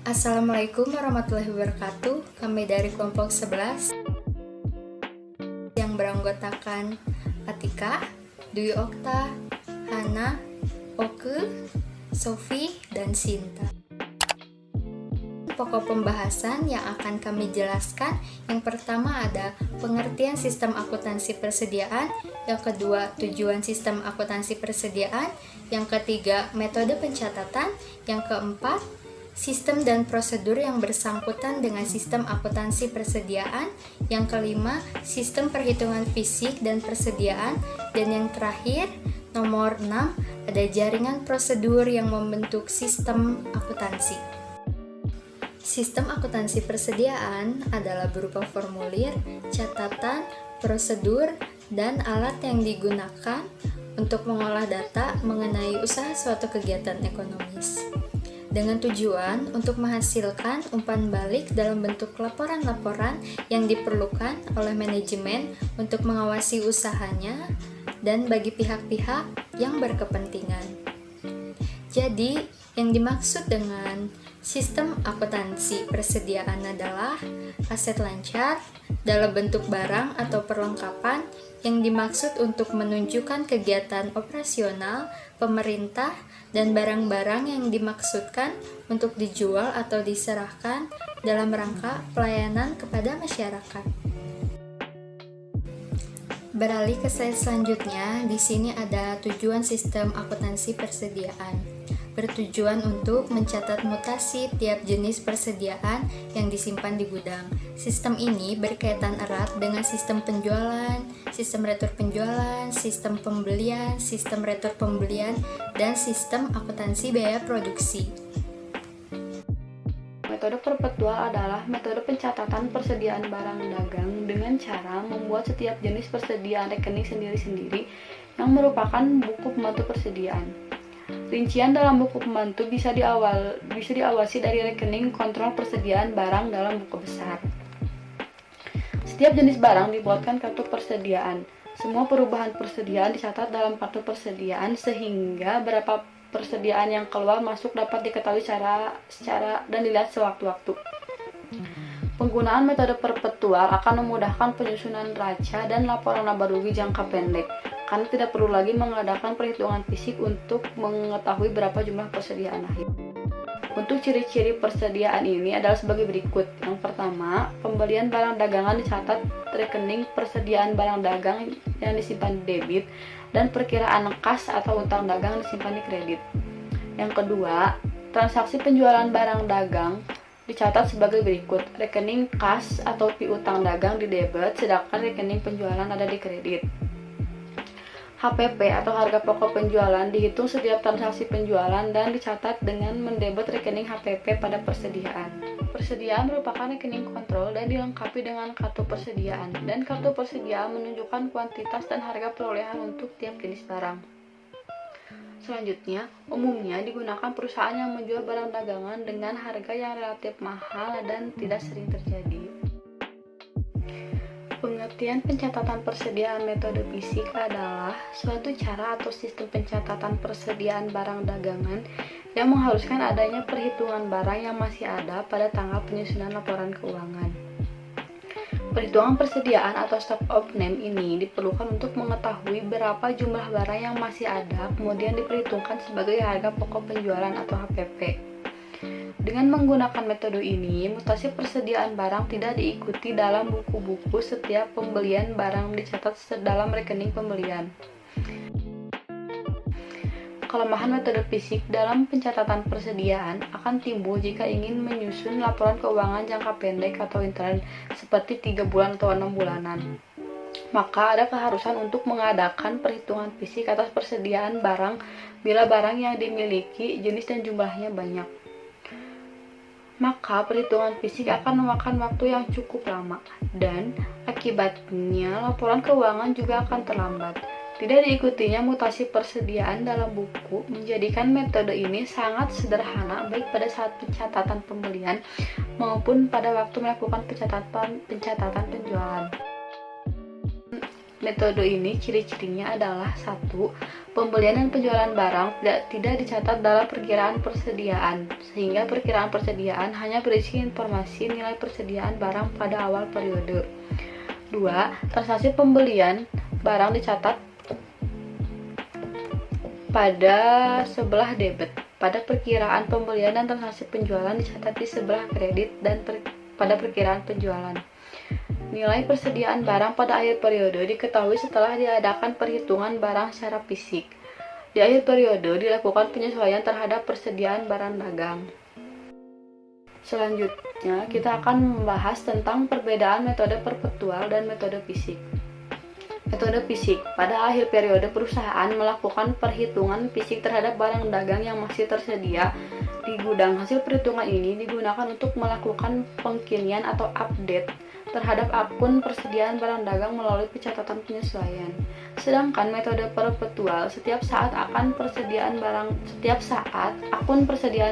Assalamualaikum warahmatullahi wabarakatuh. Kami dari kelompok 11 yang beranggotakan Atika, Dwi Okta, Hana, Oke, Sofi, dan Sinta. Pokok pembahasan yang akan kami jelaskan, yang pertama ada pengertian sistem akuntansi persediaan, yang kedua tujuan sistem akuntansi persediaan, yang ketiga metode pencatatan, yang keempat sistem dan prosedur yang bersangkutan dengan sistem akuntansi persediaan, yang kelima sistem perhitungan fisik dan persediaan, dan yang terakhir nomor 6 ada jaringan prosedur yang membentuk sistem akuntansi. Sistem akuntansi persediaan adalah berupa formulir, catatan, prosedur, dan alat yang digunakan untuk mengolah data mengenai usaha suatu kegiatan ekonomis, dengan tujuan untuk menghasilkan umpan balik dalam bentuk laporan-laporan yang diperlukan oleh manajemen untuk mengawasi usahanya dan bagi pihak-pihak yang berkepentingan. Jadi, yang dimaksud dengan sistem akuntansi persediaan adalah aset lancar dalam bentuk barang atau perlengkapan yang dimaksud untuk menunjukkan kegiatan operasional pemerintah dan barang-barang yang dimaksudkan untuk dijual atau diserahkan dalam rangka pelayanan kepada masyarakat. Beralih ke slide selanjutnya, di sini ada tujuan sistem akuntansi persediaan. Bertujuan untuk mencatat mutasi tiap jenis persediaan yang disimpan di gudang. Sistem ini berkaitan erat dengan sistem penjualan, sistem retur penjualan, sistem pembelian, sistem retur pembelian, dan sistem akuntansi biaya produksi. Metode perpetual adalah metode pencatatan persediaan barang dagang dengan cara membuat setiap jenis persediaan rekening sendiri-sendiri yang merupakan buku pembantu persediaan. Rincian dalam buku pembantu bisa diawasi dari rekening kontrol persediaan barang dalam buku besar. Setiap jenis barang dibuatkan kartu persediaan. Semua perubahan persediaan dicatat dalam kartu persediaan sehingga berapa persediaan yang keluar masuk dapat diketahui secara dan dilihat sewaktu-waktu. Penggunaan metode perpetual akan memudahkan penyusunan raca dan laporan laba rugi jangka pendek, karena tidak perlu lagi mengadakan perhitungan fisik untuk mengetahui berapa jumlah persediaan akhir. Untuk ciri-ciri persediaan ini adalah sebagai berikut. Yang pertama, pembelian barang dagangan dicatat rekening persediaan barang dagang yang disimpan di debit dan perkiraan kas atau utang dagang disimpan di kredit. Yang kedua, transaksi penjualan barang dagang dicatat sebagai berikut. Rekening kas atau piutang dagang di debit, sedangkan rekening penjualan ada di kredit. HPP atau harga pokok penjualan dihitung setiap transaksi penjualan dan dicatat dengan mendebet rekening HPP pada persediaan. Persediaan merupakan rekening kontrol dan dilengkapi dengan kartu persediaan, dan kartu persediaan menunjukkan kuantitas dan harga perolehan untuk tiap jenis barang. Selanjutnya, umumnya digunakan perusahaan yang menjual barang dagangan dengan harga yang relatif mahal dan tidak sering terjadi. Pengertian pencatatan persediaan metode fisik adalah suatu cara atau sistem pencatatan persediaan barang dagangan yang mengharuskan adanya perhitungan barang yang masih ada pada tanggal penyusunan laporan keuangan. Perhitungan persediaan atau stock of name ini diperlukan untuk mengetahui berapa jumlah barang yang masih ada, kemudian diperhitungkan sebagai harga pokok penjualan atau HPP. Dengan menggunakan metode ini, mutasi persediaan barang tidak diikuti dalam buku-buku setiap pembelian barang dicatat dalam rekening pembelian. Kelemahan metode fisik dalam pencatatan persediaan akan timbul jika ingin menyusun laporan keuangan jangka pendek atau intern seperti 3 bulan atau 6 bulanan. Maka ada keharusan untuk mengadakan perhitungan fisik atas persediaan barang bila barang yang dimiliki jenis dan jumlahnya banyak. Maka perhitungan fisik akan memakan waktu yang cukup lama, dan akibatnya laporan keuangan juga akan terlambat. Tidak diikutinya mutasi persediaan dalam buku menjadikan metode ini sangat sederhana baik pada saat pencatatan pembelian maupun pada waktu melakukan pencatatan penjualan. Metode ini ciri-cirinya adalah: 1. Pembelian dan penjualan barang tidak dicatat dalam perkiraan persediaan, sehingga perkiraan persediaan hanya berisi informasi nilai persediaan barang pada awal periode. 2. Transaksi pembelian barang dicatat pada sebelah debit. Pada perkiraan pembelian dan transaksi penjualan dicatat di sebelah kredit dan pada perkiraan penjualan. Nilai persediaan barang pada akhir periode diketahui setelah diadakan perhitungan barang secara fisik. Di akhir periode dilakukan penyesuaian terhadap persediaan barang dagang. Selanjutnya, kita akan membahas tentang perbedaan metode perpetual dan metode fisik. Metode fisik: pada akhir periode perusahaan melakukan perhitungan fisik terhadap barang dagang yang masih tersedia di gudang. Hasil perhitungan ini digunakan untuk melakukan pengkinian atau update terhadap akun persediaan barang dagang melalui pencatatan penyesuaian. Sedangkan metode perpetual, setiap saat akun persediaan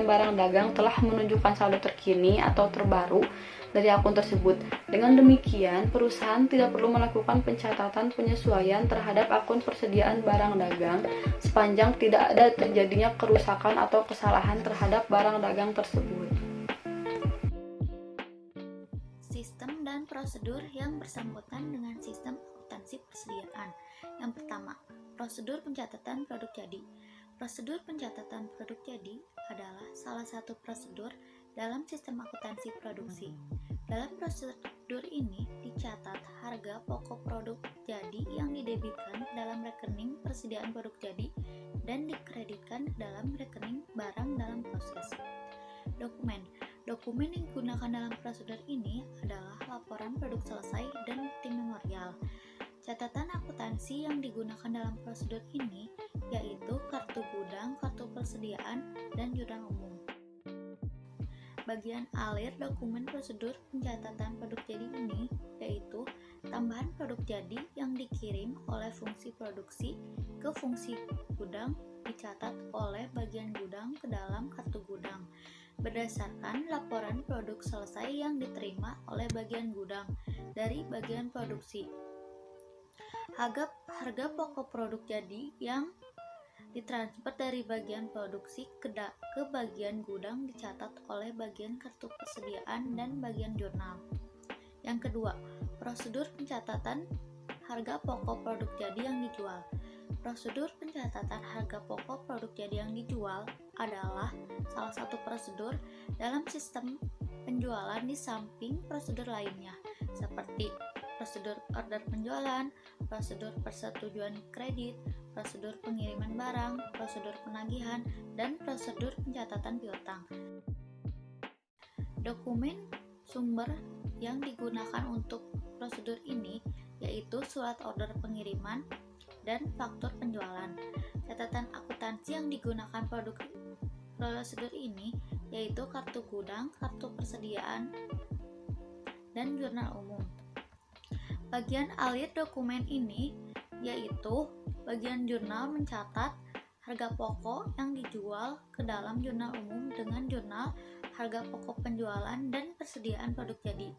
barang dagang telah menunjukkan saldo terkini atau terbaru dari akun tersebut. Dengan demikian, perusahaan tidak perlu melakukan pencatatan penyesuaian terhadap akun persediaan barang dagang sepanjang tidak ada terjadinya kerusakan atau kesalahan terhadap barang dagang tersebut. Sistem dan prosedur yang bersangkutan dengan sistem akuntansi persediaan. Yang pertama, prosedur pencatatan produk jadi. Prosedur pencatatan produk jadi adalah salah satu prosedur dalam sistem akuntansi produksi. Dalam prosedur ini dicatat harga pokok produk jadi yang didebitkan dalam rekening persediaan produk jadi dan dikreditkan dalam rekening barang dalam proses. Dokumen yang digunakan dalam prosedur ini adalah laporan produk selesai dan bukti memorial. Catatan akuntansi yang digunakan dalam prosedur ini yaitu kartu gudang, kartu persediaan, dan jurnal umum. Bagian alir dokumen prosedur pencatatan produk jadi ini yaitu tambahan produk jadi yang dikirim oleh fungsi produksi ke fungsi gudang dicatat oleh bagian gudang ke dalam kartu gudang berdasarkan laporan produk selesai yang diterima oleh bagian gudang dari bagian produksi. Harga pokok produk jadi yang ditransfer dari bagian produksi ke bagian gudang dicatat oleh bagian kartu persediaan dan bagian jurnal. Yang kedua, prosedur pencatatan harga pokok produk jadi yang dijual. Prosedur pencatatan harga pokok produk jadi yang dijual adalah salah satu prosedur dalam sistem penjualan di samping prosedur lainnya, seperti prosedur order penjualan, prosedur persetujuan kredit, prosedur pengiriman barang, prosedur penagihan, dan prosedur pencatatan piutang. Dokumen sumber yang digunakan untuk prosedur ini yaitu surat order pengiriman dan faktur penjualan. Catatan akuntansi yang digunakan prosedur ini yaitu kartu gudang, kartu persediaan, dan jurnal umum. Bagian alir dokumen ini yaitu bagian jurnal mencatat harga pokok yang dijual ke dalam jurnal umum dengan jurnal harga pokok penjualan dan persediaan produk jadi.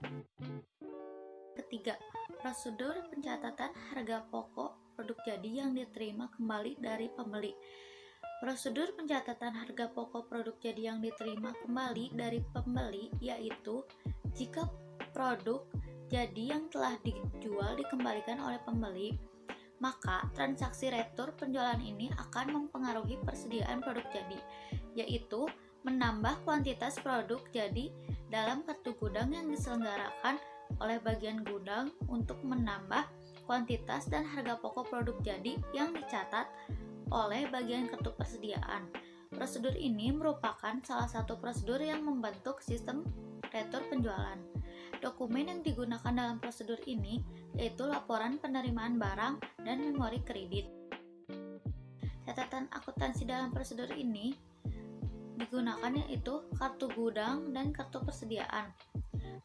Ketiga, prosedur pencatatan harga pokok produk jadi yang diterima kembali dari pembeli. Prosedur pencatatan harga pokok produk jadi yang diterima kembali dari pembeli yaitu jika produk jadi yang telah dijual dikembalikan oleh pembeli, maka transaksi retur penjualan ini akan mempengaruhi persediaan produk jadi, yaitu menambah kuantitas produk jadi dalam kartu gudang yang diselenggarakan oleh bagian gudang untuk menambah kuantitas dan harga pokok produk jadi yang dicatat oleh bagian kartu persediaan. Prosedur ini merupakan salah satu prosedur yang membentuk sistem retur penjualan. Dokumen yang digunakan dalam prosedur ini yaitu laporan penerimaan barang dan memori kredit. Catatan akuntansi dalam prosedur ini digunakan yaitu kartu gudang dan kartu persediaan.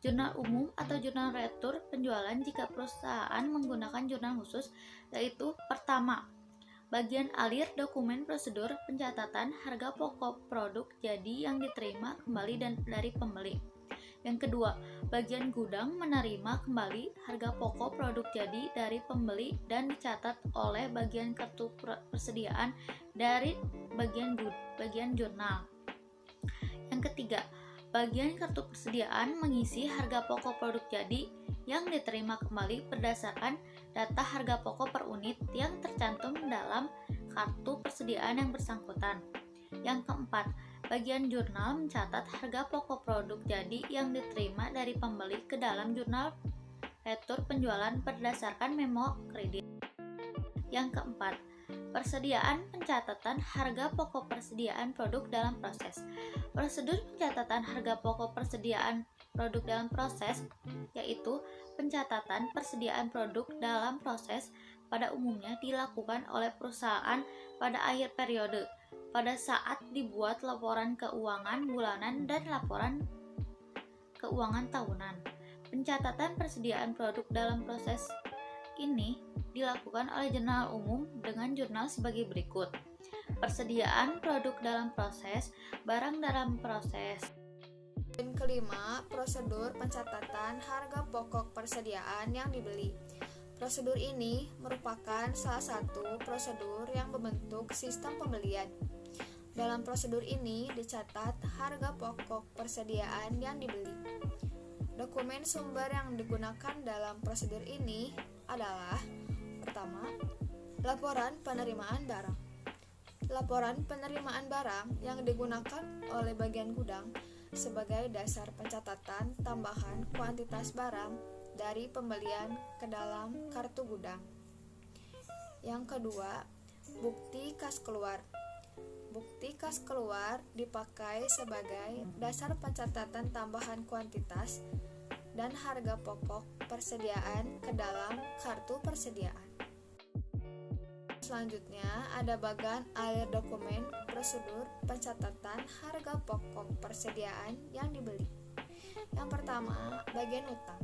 Jurnal umum atau jurnal retur penjualan jika perusahaan menggunakan jurnal khusus yaitu pertama, bagian alir dokumen prosedur pencatatan harga pokok produk jadi yang diterima kembali dari pembeli. Yang kedua, bagian gudang menerima kembali harga pokok produk jadi dari pembeli dan dicatat oleh bagian kartu persediaan dari bagian jurnal. Yang ketiga, bagian kartu persediaan mengisi harga pokok produk jadi yang diterima kembali berdasarkan data harga pokok per unit yang tercantum dalam kartu persediaan yang bersangkutan. Yang keempat, bagian jurnal mencatat harga pokok produk jadi yang diterima dari pembeli ke dalam jurnal retur penjualan berdasarkan memo kredit. Yang keempat, persediaan pencatatan harga pokok persediaan produk dalam proses. Prosedur pencatatan harga pokok persediaan produk dalam proses yaitu pencatatan persediaan produk dalam proses pada umumnya dilakukan oleh perusahaan pada akhir periode pada saat dibuat laporan keuangan bulanan dan laporan keuangan tahunan. Pencatatan persediaan produk dalam proses ini dilakukan oleh jurnal umum dengan jurnal sebagai berikut. Persediaan produk dalam proses, barang dalam proses. Poin kelima, prosedur pencatatan harga pokok persediaan yang dibeli. Prosedur ini merupakan salah satu prosedur yang membentuk sistem pembelian. Dalam prosedur ini dicatat harga pokok persediaan yang dibeli. Dokumen sumber yang digunakan dalam prosedur ini adalah: pertama, laporan penerimaan barang. Laporan penerimaan barang yang digunakan oleh bagian gudang sebagai dasar pencatatan tambahan kuantitas barang dari pembelian ke dalam kartu gudang. Yang kedua, bukti kas keluar. Bukti kas keluar dipakai sebagai dasar pencatatan tambahan kuantitas dan harga pokok persediaan ke dalam kartu persediaan. Selanjutnya ada bagan akhir dokumen prosedur pencatatan harga pokok persediaan yang dibeli. Yang pertama, bagian utang.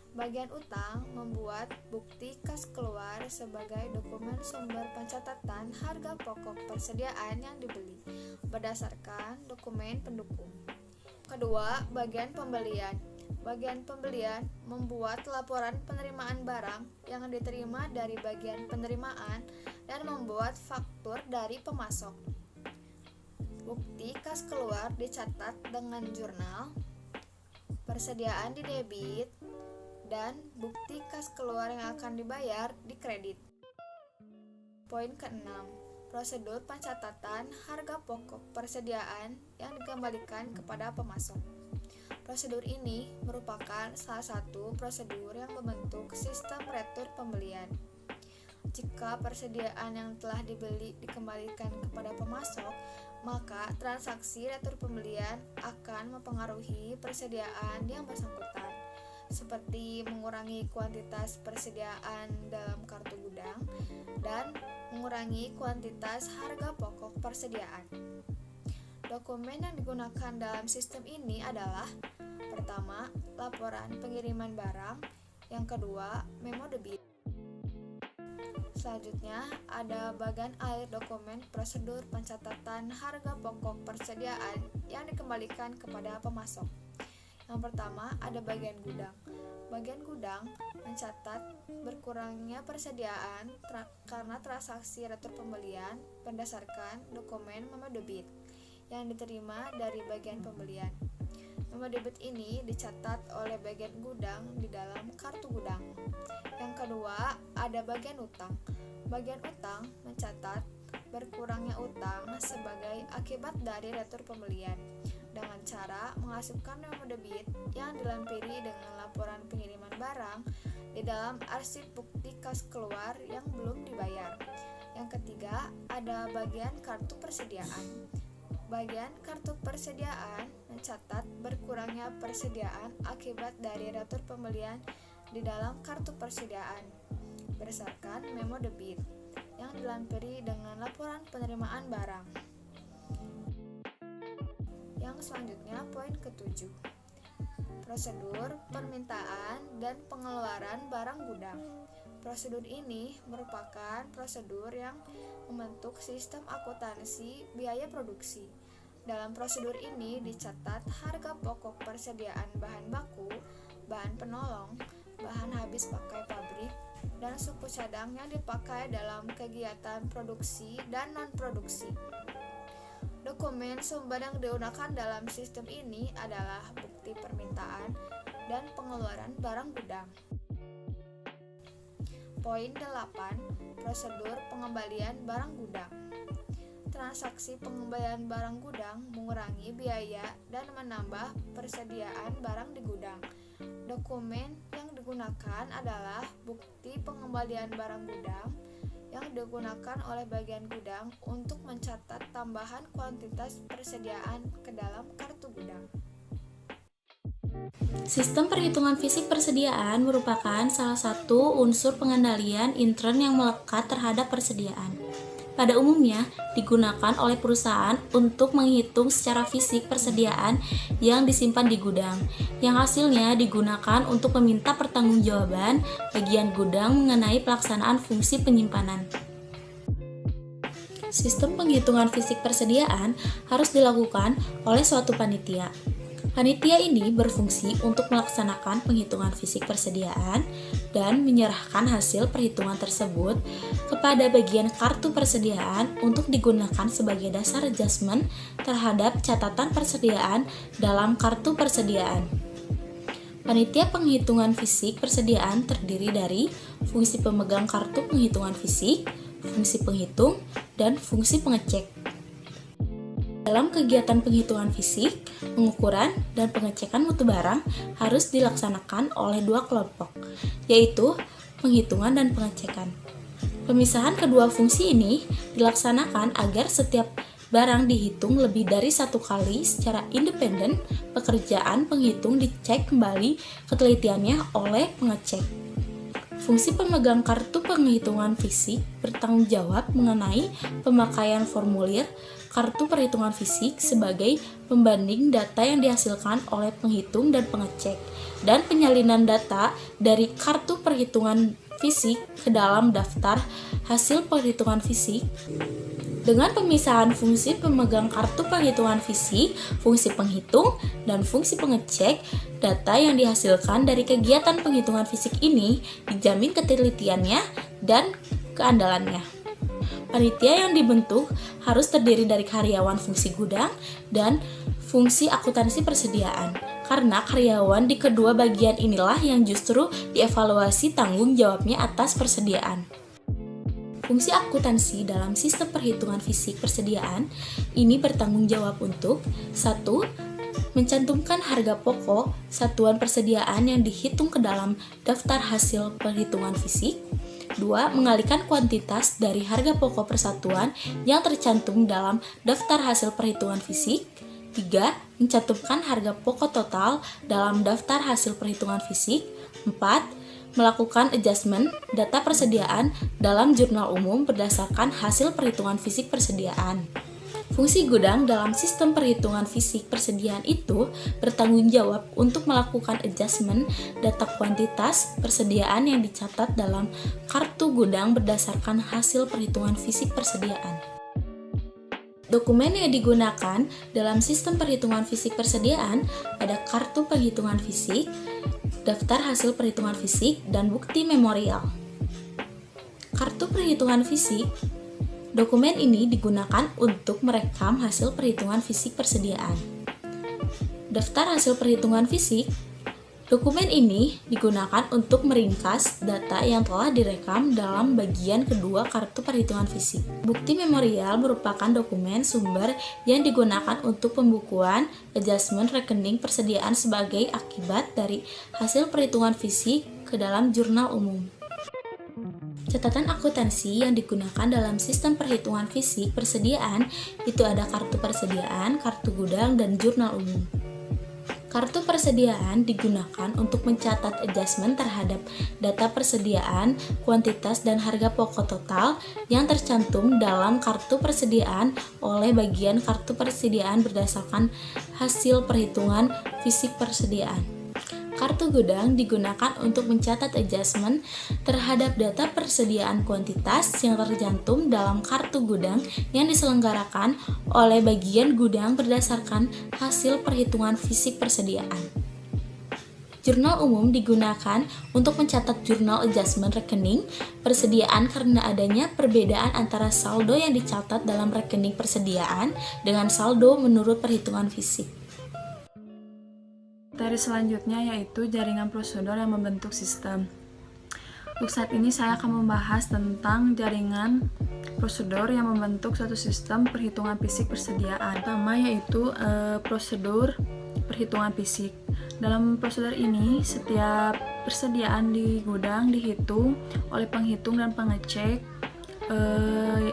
Bagian utang membuat bukti kas keluar sebagai dokumen sumber pencatatan harga pokok persediaan yang dibeli berdasarkan dokumen pendukung. Kedua, bagian pembelian. Bagian pembelian membuat laporan penerimaan barang yang diterima dari bagian penerimaan dan membuat faktur dari pemasok. Bukti kas keluar dicatat dengan jurnal, persediaan di debit, dan bukti kas keluar yang akan dibayar di kredit. Poin keenam, prosedur pencatatan harga pokok persediaan yang dikembalikan kepada pemasok. Prosedur ini merupakan salah satu prosedur yang membentuk sistem retur pembelian. Jika persediaan yang telah dibeli dikembalikan kepada pemasok, maka transaksi retur pembelian akan mempengaruhi persediaan yang bersangkutan, seperti mengurangi kuantitas persediaan dalam kartu gudang dan mengurangi kuantitas harga pokok persediaan. Dokumen yang digunakan dalam sistem ini adalah: pertama, laporan pengiriman barang. Yang kedua, memo debit. Selanjutnya, ada bagan akhir dokumen prosedur pencatatan harga pokok persediaan yang dikembalikan kepada pemasok. Yang pertama, ada bagian gudang. Bagian gudang mencatat berkurangnya persediaan karena transaksi retur pembelian berdasarkan dokumen memo debit yang diterima dari bagian pembelian. Memo debit ini dicatat oleh bagian gudang di dalam kartu gudang. Yang kedua, ada bagian utang. Bagian utang mencatat berkurangnya utang sebagai akibat dari retur pembelian dengan cara mengasupkan memo debit yang dilampiri dengan laporan pengiriman barang di dalam arsip bukti kas keluar yang belum dibayar. Yang ketiga, ada bagian kartu persediaan. Bagian kartu persediaan mencatat berkurangnya persediaan akibat dari retur pembelian di dalam kartu persediaan berdasarkan memo debit yang dilampiri dengan laporan penerimaan barang. Yang selanjutnya, poin ketujuh, prosedur permintaan dan pengeluaran barang gudang. Prosedur ini merupakan prosedur yang membentuk sistem akuntansi biaya produksi. Dalam prosedur ini dicatat harga pokok persediaan bahan baku, bahan penolong, bahan habis pakai pabrik, dan suku cadang yang dipakai dalam kegiatan produksi dan non-produksi. Dokumen sumber yang digunakan dalam sistem ini adalah bukti permintaan dan pengeluaran barang gudang. Poin 8. Prosedur pengembalian barang gudang. Transaksi pengembalian barang gudang mengurangi biaya dan menambah persediaan barang di gudang. Dokumen yang digunakan adalah bukti pengembalian barang gudang yang digunakan oleh bagian gudang untuk mencatat tambahan kuantitas persediaan ke dalam kartu gudang. Sistem perhitungan fisik persediaan merupakan salah satu unsur pengendalian intern yang melekat terhadap persediaan. Pada umumnya, digunakan oleh perusahaan untuk menghitung secara fisik persediaan yang disimpan di gudang, yang hasilnya digunakan untuk meminta pertanggungjawaban bagian gudang mengenai pelaksanaan fungsi penyimpanan. Sistem penghitungan fisik persediaan harus dilakukan oleh suatu panitia. Panitia ini berfungsi untuk melaksanakan penghitungan fisik persediaan dan menyerahkan hasil perhitungan tersebut kepada bagian kartu persediaan untuk digunakan sebagai dasar adjustment terhadap catatan persediaan dalam kartu persediaan. Panitia penghitungan fisik persediaan terdiri dari fungsi pemegang kartu penghitungan fisik, fungsi penghitung, dan fungsi pengecek. Dalam kegiatan penghitungan fisik, pengukuran, dan pengecekan mutu barang harus dilaksanakan oleh dua kelompok, yaitu penghitungan dan pengecekan. Pemisahan kedua fungsi ini dilaksanakan agar setiap barang dihitung lebih dari satu kali secara independen. Pekerjaan penghitung dicek kembali ketelitiannya oleh pengecek. Fungsi pemegang kartu penghitungan fisik bertanggung jawab mengenai pemakaian formulir kartu perhitungan fisik sebagai pembanding data yang dihasilkan oleh penghitung dan pengecek, dan penyalinan data dari kartu perhitungan fisik ke dalam daftar hasil perhitungan fisik. Dengan pemisahan fungsi pemegang kartu perhitungan fisik, fungsi penghitung, dan fungsi pengecek, data yang dihasilkan dari kegiatan penghitungan fisik ini dijamin ketelitiannya dan keandalannya. Panitia yang dibentuk harus terdiri dari karyawan fungsi gudang dan fungsi akuntansi persediaan, karena karyawan di kedua bagian inilah yang justru dievaluasi tanggung jawabnya atas persediaan. Fungsi akuntansi dalam sistem perhitungan fisik persediaan ini bertanggung jawab untuk 1. Mencantumkan harga pokok satuan persediaan yang dihitung ke dalam daftar hasil perhitungan fisik. 2. Mengalihkan kuantitas dari harga pokok persatuan yang tercantum dalam daftar hasil perhitungan fisik. 3. Mencantumkan harga pokok total dalam daftar hasil perhitungan fisik. 4. Melakukan adjustment data persediaan dalam jurnal umum berdasarkan hasil perhitungan fisik persediaan. Fungsi gudang dalam sistem perhitungan fisik persediaan itu bertanggung jawab untuk melakukan adjustment data kuantitas persediaan yang dicatat dalam kartu gudang berdasarkan hasil perhitungan fisik persediaan. Dokumen yang digunakan dalam sistem perhitungan fisik persediaan ada kartu perhitungan fisik, daftar hasil perhitungan fisik, dan bukti memorial. Kartu perhitungan fisik. Dokumen ini digunakan untuk merekam hasil perhitungan fisik persediaan. Daftar hasil perhitungan fisik. Dokumen ini digunakan untuk meringkas data yang telah direkam dalam bagian kedua kartu perhitungan fisik. Bukti memorial merupakan dokumen sumber yang digunakan untuk pembukuan adjustment rekening persediaan sebagai akibat dari hasil perhitungan fisik ke dalam jurnal umum. Catatan akuntansi yang digunakan dalam sistem perhitungan fisik persediaan itu ada kartu persediaan, kartu gudang, dan jurnal umum. Kartu persediaan digunakan untuk mencatat adjustment terhadap data persediaan, kuantitas, dan harga pokok total yang tercantum dalam kartu persediaan oleh bagian kartu persediaan berdasarkan hasil perhitungan fisik persediaan. Kartu gudang digunakan untuk mencatat adjustment terhadap data persediaan kuantitas yang tercantum dalam kartu gudang yang diselenggarakan oleh bagian gudang berdasarkan hasil perhitungan fisik persediaan. Jurnal umum digunakan untuk mencatat jurnal adjustment rekening persediaan karena adanya perbedaan antara saldo yang dicatat dalam rekening persediaan dengan saldo menurut perhitungan fisik. Materi selanjutnya yaitu jaringan prosedur yang membentuk sistem. Untuk saat ini saya akan membahas tentang jaringan prosedur yang membentuk suatu sistem perhitungan fisik persediaan. Pertama yaitu prosedur perhitungan fisik. Dalam prosedur ini, setiap persediaan di gudang dihitung oleh penghitung dan pengecek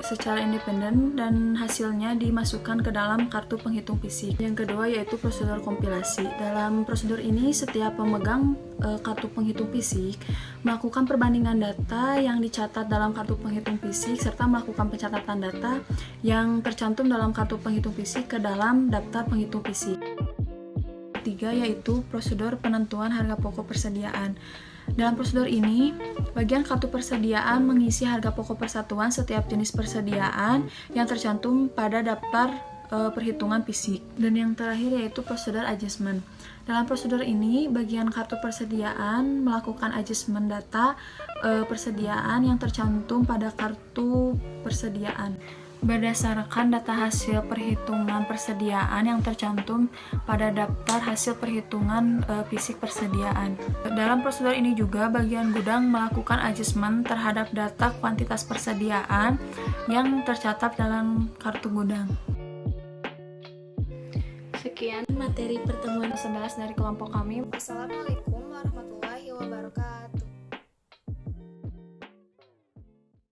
secara independen dan hasilnya dimasukkan ke dalam kartu penghitung fisik. Yang kedua yaitu prosedur kompilasi. Dalam prosedur ini, setiap pemegang kartu penghitung fisik melakukan perbandingan data yang dicatat dalam kartu penghitung fisik serta melakukan pencatatan data yang tercantum dalam kartu penghitung fisik ke dalam daftar penghitung fisik. Ketiga yaitu prosedur penentuan harga pokok persediaan. Dalam prosedur ini, bagian kartu persediaan mengisi harga pokok persatuan setiap jenis persediaan yang tercantum pada daftar perhitungan fisik. Dan yang terakhir yaitu prosedur adjustment. Dalam prosedur ini, bagian kartu persediaan melakukan adjustment data persediaan yang tercantum pada kartu persediaan berdasarkan data hasil perhitungan persediaan yang tercantum pada daftar hasil perhitungan fisik persediaan. Dalam prosedur ini juga bagian gudang melakukan adjustment terhadap data kuantitas persediaan yang tercatat dalam kartu gudang. Sekian Materi pertemuan 11 dari kelompok kami. Wassalamualaikum